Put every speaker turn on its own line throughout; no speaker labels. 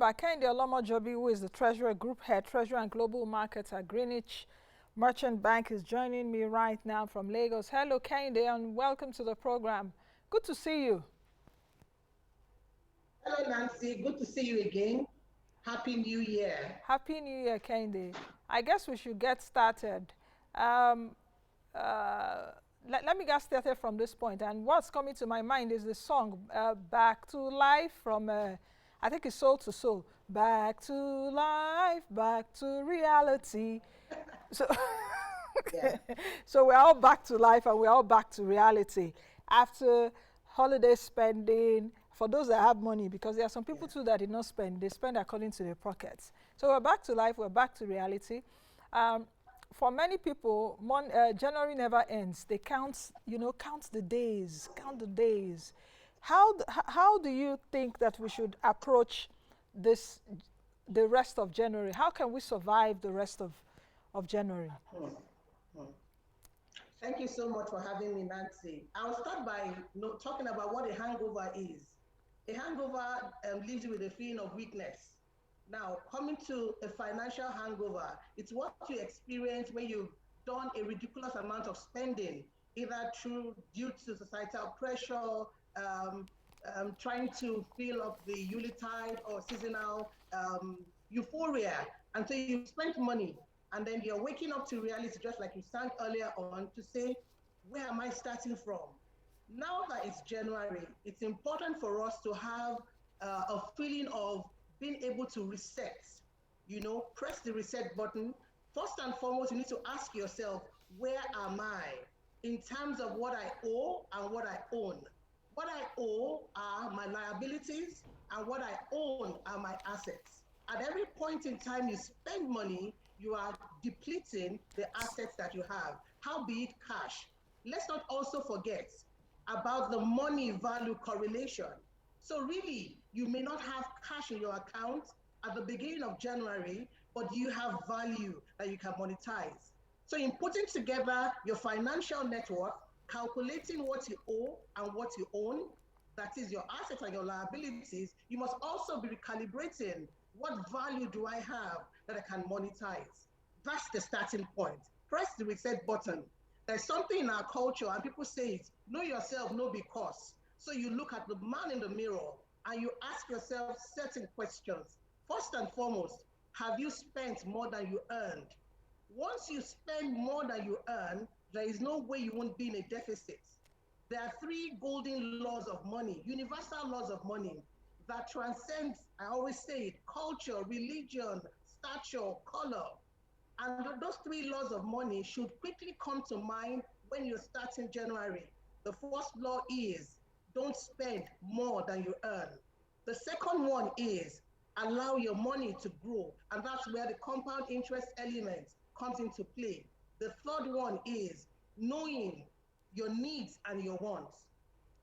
Kende Olomojobi, who is the Treasurer, Group Head, Treasurer and Global Markets at Greenwich Merchant Bank, is joining me right now from Lagos. Hello, Kende, and welcome to the program. Good to see you.
Hello, Nancy. Good to see you again. Happy New Year.
Happy New Year, Kende. I guess we should get started. Um, let me get started from this point. And what's coming to my mind is the song Back to Life from, I think it's Soul to Soul. Back to life, back to reality. So,
Yeah.
so we're all back to life and we're all back to reality after holiday spending. For those that have money, because there are some people
Yeah.
too that did not spend, they spend according to their pockets. So we're back to life, we're back to reality. Um, for many people, January never ends. They count, count the days, count the days. How do you think that we should approach this, the rest of January? How can we survive the rest of January?
Hmm, hmm. Thank you so much for having me, Nancy. I'll start by talking about what a hangover is. A hangover leaves you with a feeling of weakness. Now, coming to a financial hangover, it's what you experience when you've done a ridiculous amount of spending, either due to societal pressure, trying to fill up the Yuletide or seasonal euphoria. And so you spent money, and then you're waking up to reality, just like you sang earlier on, to say, where am I starting from? Now that it's January, it's important for us to have a feeling of being able to reset, press the reset button. First and foremost, you need to ask yourself, where am I in terms of what I owe and what I own? What I owe are my liabilities, and what I own are my assets. At every point in time you spend money, you are depleting the assets that you have, how be it cash. Let's not also forget about the money value correlation. So really, you may not have cash in your account at the beginning of January, but you have value that you can monetize. So in putting together your financial network, calculating what you owe and what you own, that is your assets and your liabilities, you must also be recalibrating what value do I have that I can monetize. That's the starting point. Press the reset button. There's something in our culture, and people say it, know yourself, know because. So you look at the man in the mirror and you ask yourself certain questions. First and foremost, have you spent more than you earned? Once you spend more than you earn, there is no way you won't be in a deficit. There are three golden laws of money, universal laws of money that transcend, I always say it, culture, religion, stature, color. And those three laws of money should quickly come to mind when you're starting January. The first law is don't spend more than you earn. The second one is allow your money to grow. And that's where the compound interest element comes into play. The third one is knowing your needs and your wants.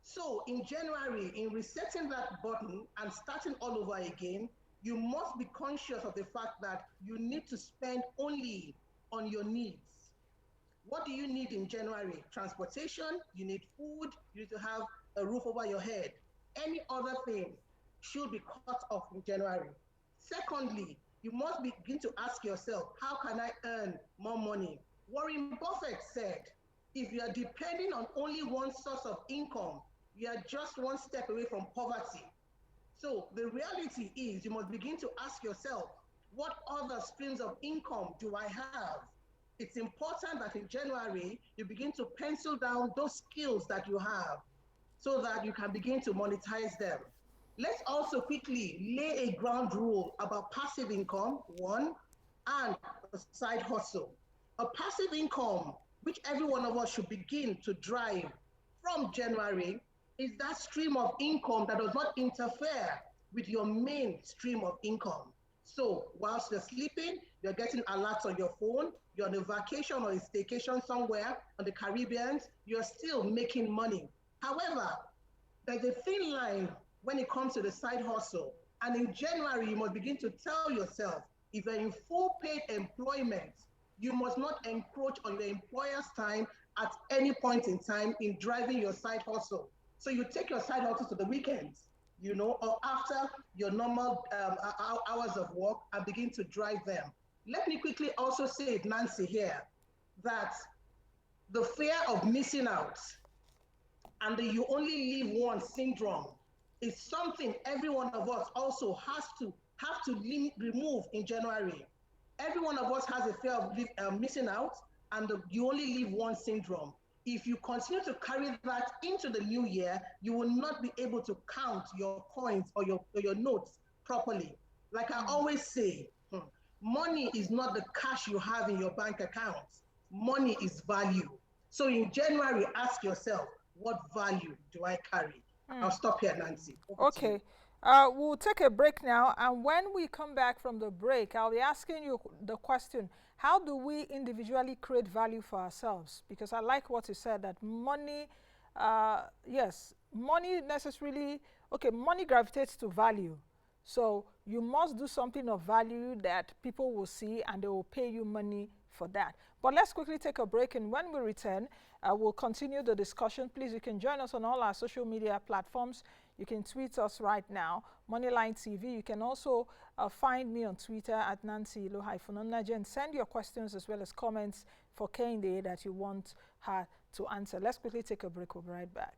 So in January, in resetting that button and starting all over again, you must be conscious of the fact that you need to spend only on your needs. What do you need in January? Transportation, you need food, you need to have a roof over your head. Any other thing should be cut off in January. Secondly, you must begin to ask yourself, how can I earn more money? Warren Buffett said, if you are depending on only one source of income, you are just one step away from poverty. So the reality is you must begin to ask yourself, what other streams of income do I have? It's important that in January, you begin to pencil down those skills that you have so that you can begin to monetize them. Let's also quickly lay a ground rule about passive income, one, and a side hustle. A passive income, which every one of us should begin to drive from January, is that stream of income that does not interfere with your main stream of income. So whilst you're sleeping, you're getting alerts on your phone, you're on a vacation or a staycation somewhere on the Caribbean, you're still making money. However, there's a thin line when it comes to the side hustle. And in January, you must begin to tell yourself, if you're in full paid employment, you must not encroach on your employer's time at any point in time in driving your side hustle. So you take your side hustle to the weekends. or after your normal hours of work and begin to drive them. Let me quickly also say, Nancy, here, that the fear of missing out and the you only live once syndrome is something every one of us also have to remove in January. Every one of us has a fear of missing out and the you only live once syndrome. If you continue to carry that into the new year, you will not be able to count your coins or your notes properly. Like I always say, money is not the cash you have in your bank account. Money is value. So in January, ask yourself, what value do I carry? I'll stop here, Nancy. Over to you.
Okay. We'll take a break now, and when we come back from the break, I'll be asking you the question, how do we individually create value for ourselves? Because I like what you said, that money, yes, money necessarily, okay, money gravitates to value. So you must do something of value that people will see and they will pay you money for that. But let's quickly take a break, and when we return, we'll continue the discussion. Please, you can join us on all our social media platforms. You can tweet us right now, Moneyline TV. You can also find me on Twitter at Nancy Ilo-Onaje, and send your questions as well as comments for Kehinde that you want her to answer. Let's quickly take a break. We'll be right back.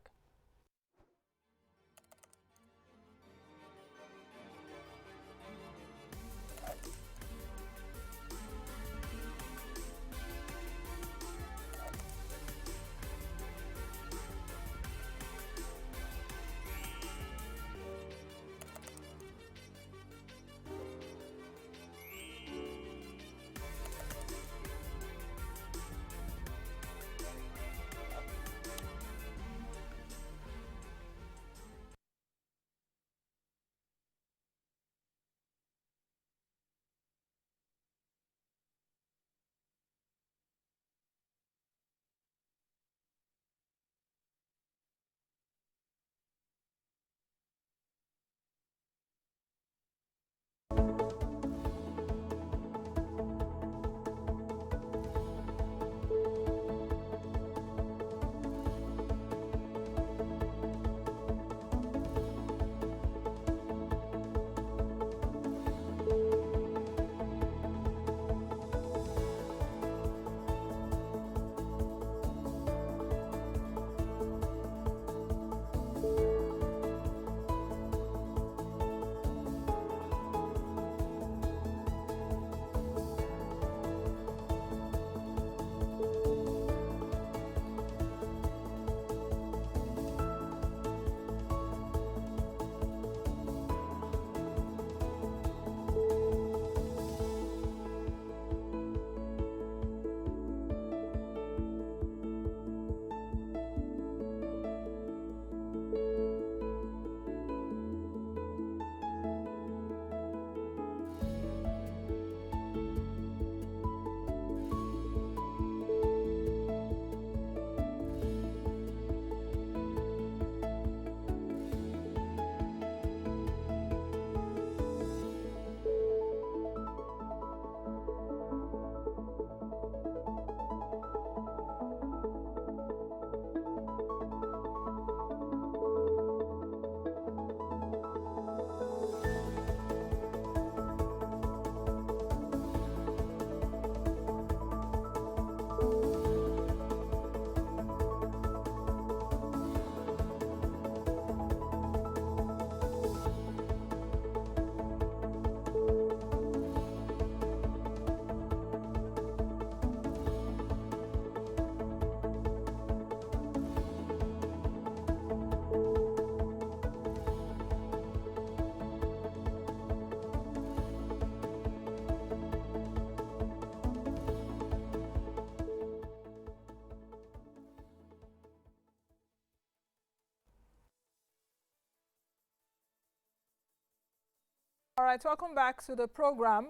All right, welcome back to the program.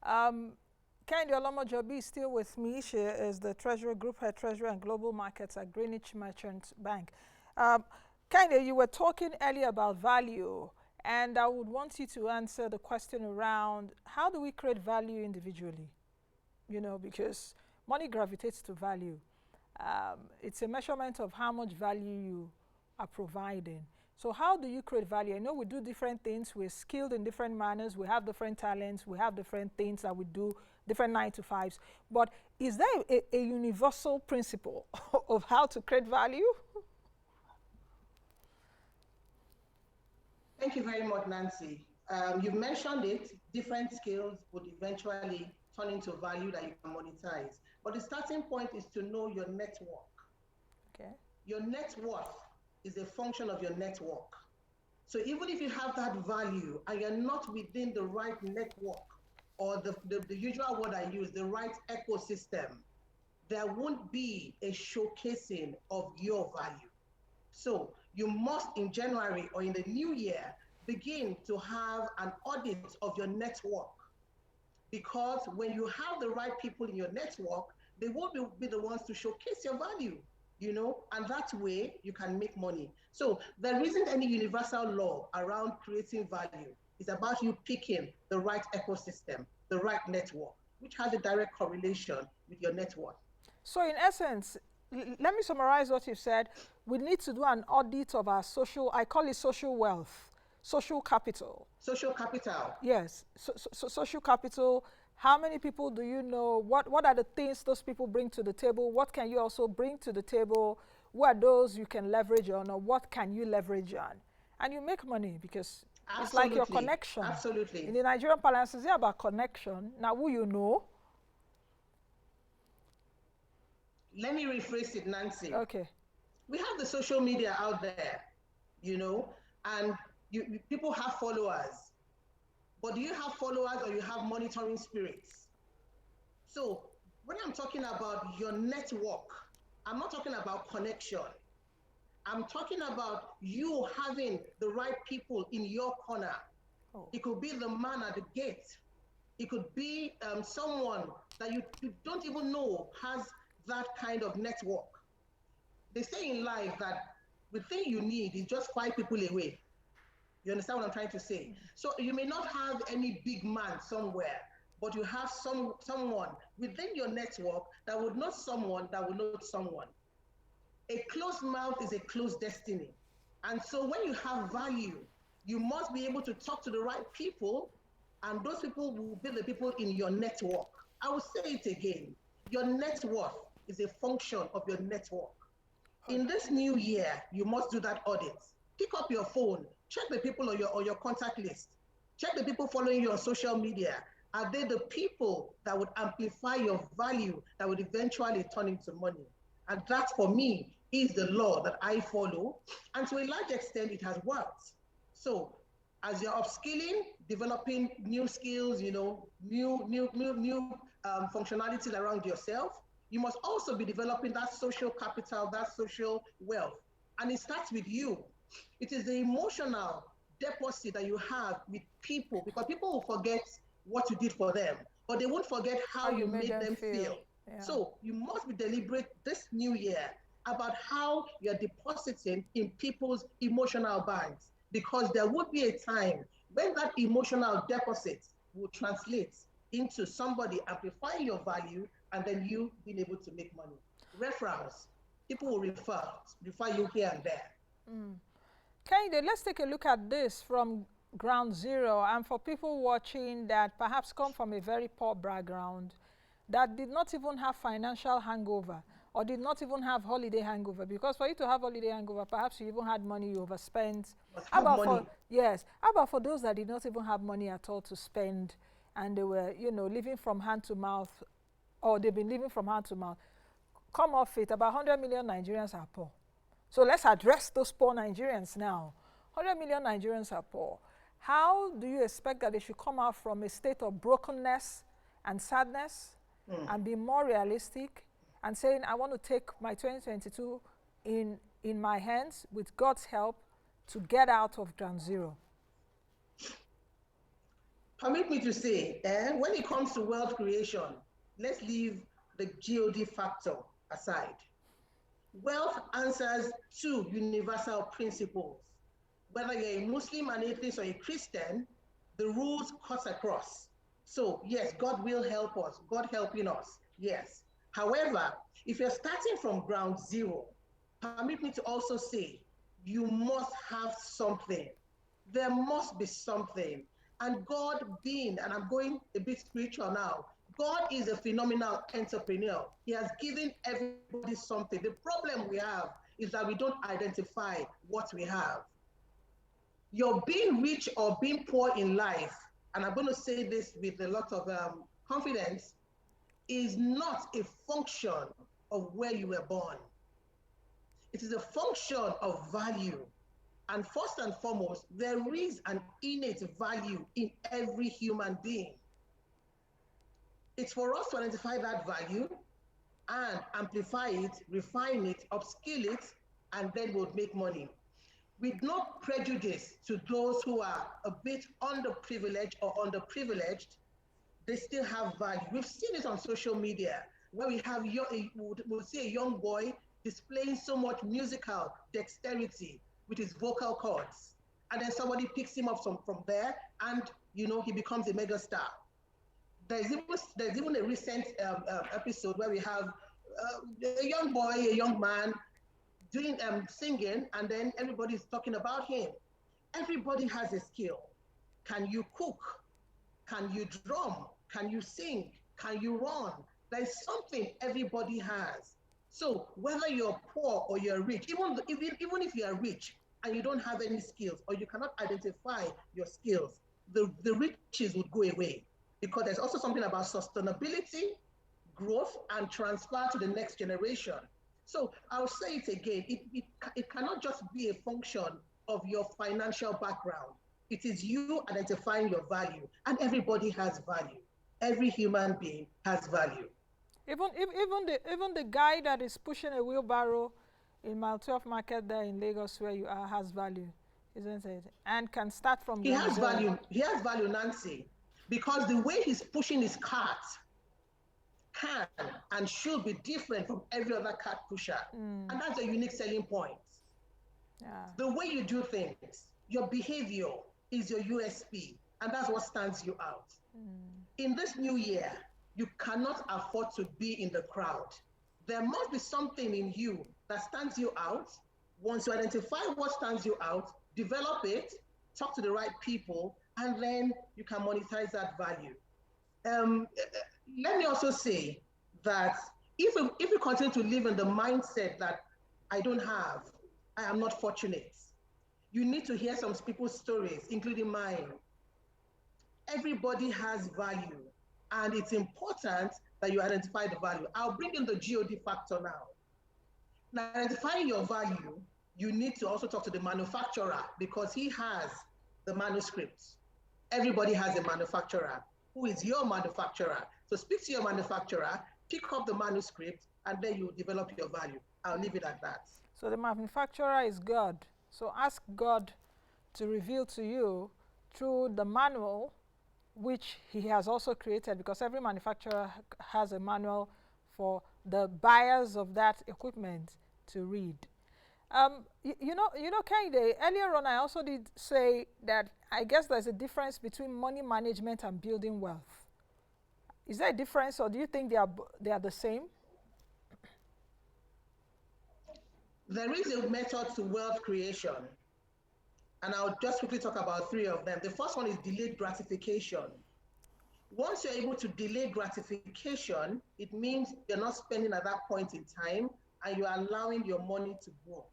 Kehinde Olomojobi is still with me. She is the Treasurer, Group Head Treasurer and Global Markets at Greenwich Merchant Bank. Kehinde, you were talking earlier about value, and I would want you to answer the question around how do we create value individually? Because money gravitates to value. It's a measurement of how much value you are providing. So how do you create value? I know we do different things. We're skilled in different manners. We have different talents. We have different things that we do, different 9 to 5s. But is there a universal principle of how to create value?
Thank you very much, Nancy. You've mentioned it, different skills would eventually turn into value that you can monetize. But the starting point is to know your network.
Okay.
Your net worth is a function of your network. So even if you have that value and you're not within the right network, or the usual word I use, the right ecosystem, there won't be a showcasing of your value. So you must, in January or in the new year, begin to have an audit of your network. Because when you have the right people in your network, they will be the ones to showcase your value, and that way you can make money. So there isn't any universal law around creating value. It's about you picking the right ecosystem, the right network, which has a direct correlation with your network.
So in essence, let me summarize what you said. We need to do an audit of our social, I call it social wealth, social capital.
Social capital.
Yes, social capital. How many people do you know? What are the things those people bring to the table? What can you also bring to the table? What are those you can leverage on, or what can you leverage on? And you make money because
Absolutely.
it's like your connection.
Absolutely.
In the Nigerian parlance, it's about connection. Now, who you know.
Let me rephrase it, Nancy.
Okay.
We have the social media out there, and people have followers. But do you have followers or you have monitoring spirits? So when I'm talking about your network, I'm not talking about connection. I'm talking about you having the right people in your corner. Oh. It could be the man at the gate. It could be someone that you don't even know has that kind of network. They say in life that the thing you need is just 5 people away. You understand what I'm trying to say? So you may not have any big man somewhere, but you have someone within your network that would know someone that will know someone. A closed mouth is a closed destiny. And so when you have value, you must be able to talk to the right people, and those people will be the people in your network. I will say it again. Your net worth is a function of your network. In this new year, you must do that audit. Pick up your phone, check the people on your contact list. Check the people following you on social media. Are they the people that would amplify your value that would eventually turn into money? And that, for me, is the law that I follow. And to a large extent, it has worked. So as you're upskilling, developing new skills, new functionalities around yourself, you must also be developing that social capital, that social wealth. And it starts with you. It is the emotional deposit that you have with people, because people will forget what you did for them, but they won't forget how you made them feel. Yeah. So you must be deliberate this new year about how you're depositing in people's emotional banks, because there would be a time when that emotional deposit will translate into somebody amplifying your value and then you being able to make money. Referrals. People will refer you here and there.
Mm. Kehinde, let's take a look at this from ground zero, and for people watching that perhaps come from a very poor background, that did not even have financial hangover or did not even have holiday hangover, because for you to have holiday hangover, perhaps you even had money you overspent.
How about money?
How about for those that did not even have money at all to spend, and they were, living from hand to mouth, or they've been living from hand to mouth? Come off it, about 100 million Nigerians are poor. So let's address those poor Nigerians now. 100 million Nigerians are poor. How do you expect that they should come out from a state of brokenness and sadness and be more realistic and saying, I want to take my 2022 in my hands with God's help to get out of ground zero?
Permit me to say, when it comes to wealth creation, let's leave the GOD factor aside. Wealth answers 2 universal principles. Whether you're a Muslim, an atheist, or a Christian, the rules cut across. So yes, God will help us, God helping us, yes. However, if you're starting from ground zero, permit me to also say you must have something. There must be something. And God being, and I'm going a bit spiritual now, God is a phenomenal entrepreneur. He has given everybody something. The problem we have is that we don't identify what we have. You're being rich or being poor in life, and I'm going to say this with a lot of confidence, is not a function of where you were born. It is a function of value. And first and foremost, there is an innate value in every human being. It's for us to identify that value and amplify it, refine it, upskill it, and then we'll make money. With no prejudice to those who are a bit underprivileged or underprivileged, they still have value. We've seen it on social media where we have we'll see a young boy displaying so much musical dexterity with his vocal cords, and then somebody picks him up from there, and he becomes a megastar. There's even a recent episode where we have a young boy, a young man doing singing, and then everybody's talking about him. Everybody has a skill. Can you cook? Can you drum? Can you sing? Can you run? There's something everybody has. So whether you're poor or you're rich, even if you are rich and you don't have any skills or you cannot identify your skills, the riches would go away, because there's also something about sustainability, growth, and transfer to the next generation. So I'll say it again, it cannot just be a function of your financial background. It is you identifying your value, and everybody has value. Every human being has value.
Even the guy that is pushing a wheelbarrow in Mile 12 Market there in Lagos, where you are, has value, isn't it? And can start from
He
ground
has
zero.
value. He has value, Nancy, because the way he's pushing his cart can and should be different from every other cart pusher. And that's a unique selling point.
Yeah.
The way you do things, your behavior is your USP, and that's what stands you out. In this new year, you cannot afford to be in the crowd. There must be something in you that stands you out. Once you identify what stands you out, develop it, talk to the right people, and then you can monetize that value. Um, Let me also say that if we continue to live in the mindset that I don't have, I am not fortunate, you need to hear some people's stories, including mine. Everybody has value, and it's important that you identify the value. I'll bring in the God factor now. Now, identifying your value, you need to also talk to the manufacturer, because he has the manuscripts. Everybody has a manufacturer. Who is your manufacturer? So speak to your manufacturer, pick up the manuscript, and then you develop your value. I'll leave it at that.
So the manufacturer is God. So ask God to reveal to you through the manual, which he has also created, because every manufacturer has a manual for the buyers of that equipment to read. Kehinde, earlier on I also did say that I guess there's a difference between money management and building wealth. Is there a difference, or do you think they are the same?
There is a method to wealth creation, and I'll just quickly talk about three of them. The first one is delayed gratification. Once you're able to delay gratification, it means you're not spending at that point in time, and you're allowing your money to grow.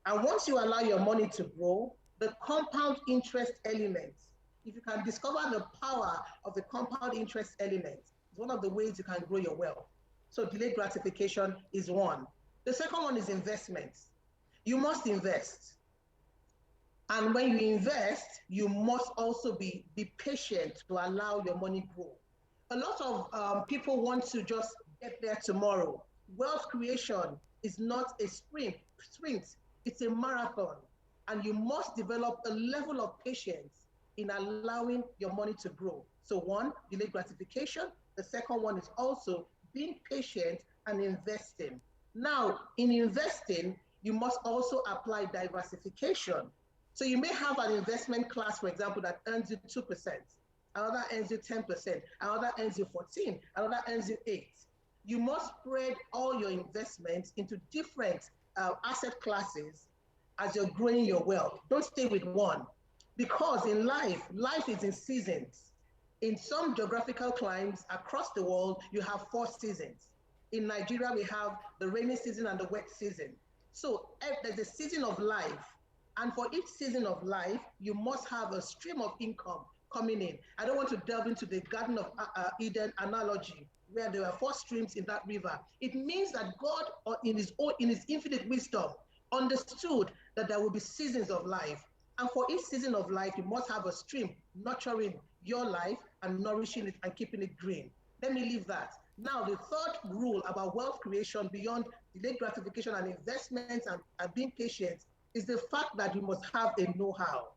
And once you allow your money to grow, the compound interest element, if you can discover the power of the compound interest element, is one of the ways you can grow your wealth. So delayed gratification is one. The second one is investments. You must invest. And when you invest, you must also be patient to allow your money grow. A lot of people want to just get there tomorrow. Wealth creation is not a sprint, it's a marathon. And you must develop a level of patience in allowing your money to grow. So one, delayed gratification. The second one is also being patient and investing. Now, in investing, you must also apply diversification. So you may have an investment class, for example, that earns you 2%, another earns you 10%, another earns you 14%, another earns you 8%. You must spread all your investments into different asset classes as you're growing your wealth. Don't stay with one. Because in life, life is in seasons. In some geographical climes across the world, you have 4 seasons. In Nigeria, we have the rainy season and the wet season. So there's a season of life. And for each season of life, you must have a stream of income coming in. I don't want to delve into the Garden of Eden analogy, where there were 4 streams in that river. It means that God, in His infinite wisdom, understood that there will be seasons of life. And for each season of life, you must have a stream nurturing your life and nourishing it and keeping it green. Let me leave that. Now, the third rule about wealth creation beyond delayed gratification and investments and being patient is the fact that you must have a know-how.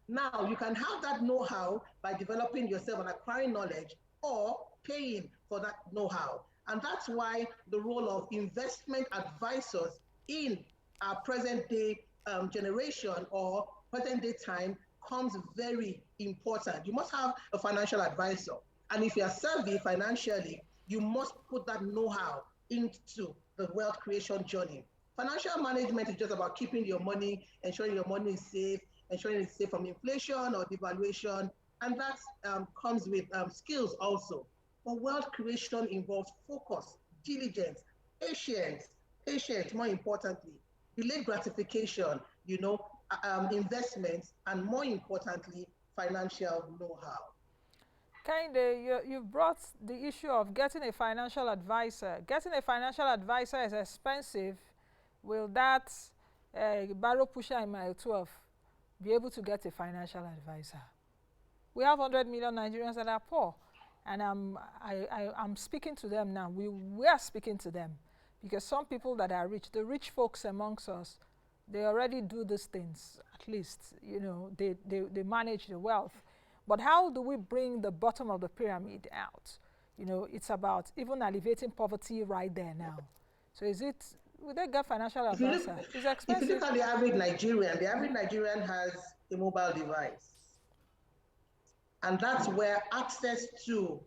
Now, you can have that know-how by developing yourself and acquiring knowledge or paying for that know-how. And that's why the role of investment advisors in our present day generation or present day time comes very important. You must have a financial advisor. And if you are savvy financially, you must put that know-how into the wealth creation journey. Financial management is just about keeping your money, ensuring your money is safe, ensuring it's safe from inflation or devaluation, and that comes with skills also. But wealth creation involves focus, diligence, patience, patience more importantly, delayed gratification, investments, and more importantly, financial know-how.
You've brought the issue of getting a financial advisor. Getting a financial advisor is expensive. Will that barrow pusher in mile 12 be able to get a financial advisor? We have 100 million Nigerians that are poor, and I'm speaking to them now. We are speaking to them because some people that are rich, the rich folks amongst us, they already do these things. At least, they manage the wealth. But how do we bring the bottom of the pyramid out? It's about even alleviating poverty right there now. So would they get financial advisor? It's
If you
expensive.
look at the average Nigerian has a mobile device. And that's where access to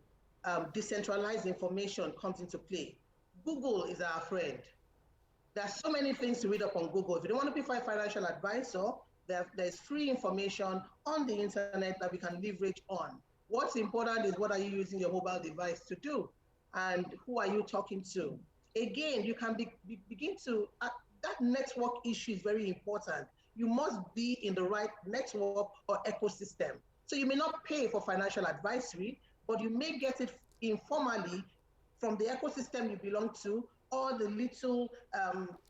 decentralized information comes into play. Google is our friend. There are so many things to read up on Google. If you don't want to be a financial advisor, there's free information on the internet that we can leverage on. What's important is what are you using your mobile device to do? And who are you talking to? Again, you can begin to, that network issue is very important. You must be in the right network or ecosystem. So you may not pay for financial advisory, but you may get it informally from the ecosystem you belong to or the little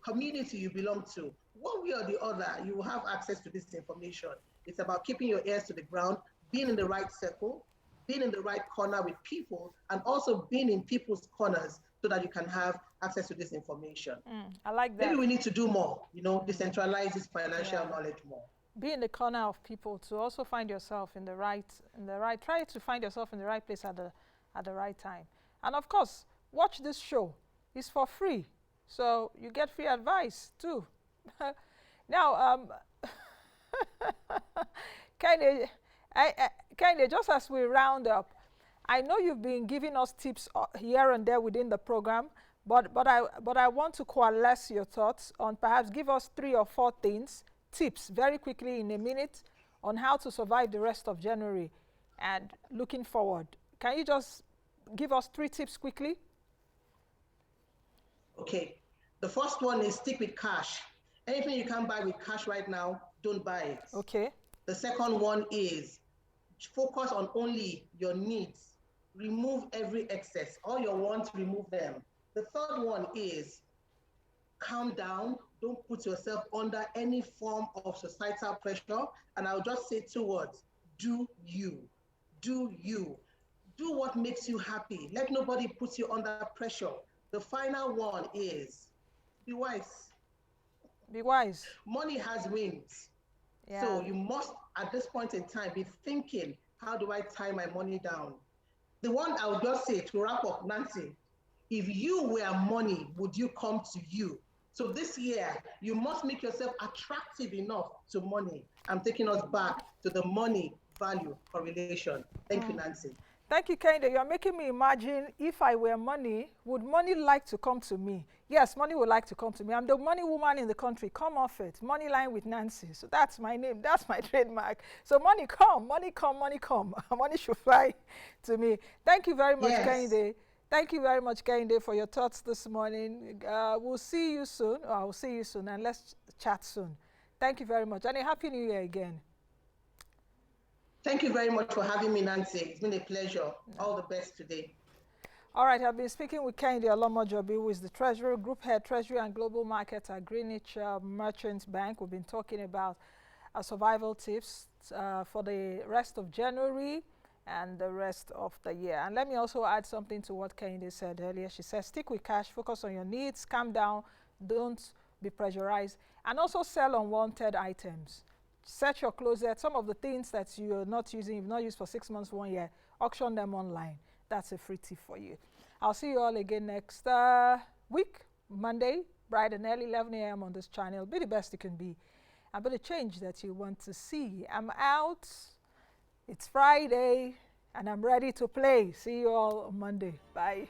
community you belong to. One way or the other, you will have access to this information. It's about keeping your ears to the ground, being in the right circle, being in the right corner with people, and also being in people's corners so that you can have access to this information.
I like that.
Maybe we need to do more, decentralize this financial knowledge more.
Be in the corner of people to also find yourself try to find yourself in the right place at the right time. And of course, watch this show. It's for free. So you get free advice too. Now, Kende, just as we round up, I know you've been giving us tips here and there within the program, but I want to coalesce your thoughts on perhaps give us 3 or 4 tips very quickly in a minute on how to survive the rest of January and looking forward. Can you just give us 3 tips quickly?
Okay. The first one is stick with cash. Anything you can buy with cash right now, don't buy it.
Okay.
The second one is focus on only your needs. Remove every excess. All your wants, remove them. The third one is calm down. Don't put yourself under any form of societal pressure. And I'll just say 2 words. Do you. Do you. Do what makes you happy. Let nobody put you under pressure. The final one is be wise.
Be wise.
Money has wings. Yeah. So you must, at this point in time, be thinking, how do I tie my money down? The one I would just say to wrap up, Nancy, if you were money, would you come to you? So this year, you must make yourself attractive enough to money. I'm taking us back to the money value correlation. Thank you, Nancy.
Thank you, Kende. You're making me imagine if I were money, would money like to come to me? Yes, money would like to come to me. I'm the money woman in the country. Come off it. Money line with Nancy. So that's my name. That's my trademark. So money come, money come, money come. Money should fly to me. Thank you very much,
Yes.
Kende. Thank you very much, Kende, for your thoughts this morning. We'll see you soon. Or I'll see you soon, and let's chat soon. Thank you very much. And a happy new year again.
Thank you very much for having me, Nancy. It's been a pleasure. All the best today.
All right, I've been speaking with Kehinde Olomojobi, who is the Treasurer, Group Head, Treasury and Global Markets at Greenwich Merchants Bank. We've been talking about survival tips for the rest of January and the rest of the year. And let me also add something to what Kehinde said earlier. She said, stick with cash, focus on your needs, calm down, don't be pressurized, and also sell unwanted items. Set your closet. Some of the things that you're not using, you've not used for 6 months, 1 year, auction them online. That's a free tip for you. I'll see you all again next week, Monday, bright and early, 11 a.m. on this channel. Be the best you can be. And be the change that you want to see. I'm out. It's Friday, and I'm ready to play. See you all on Monday. Bye.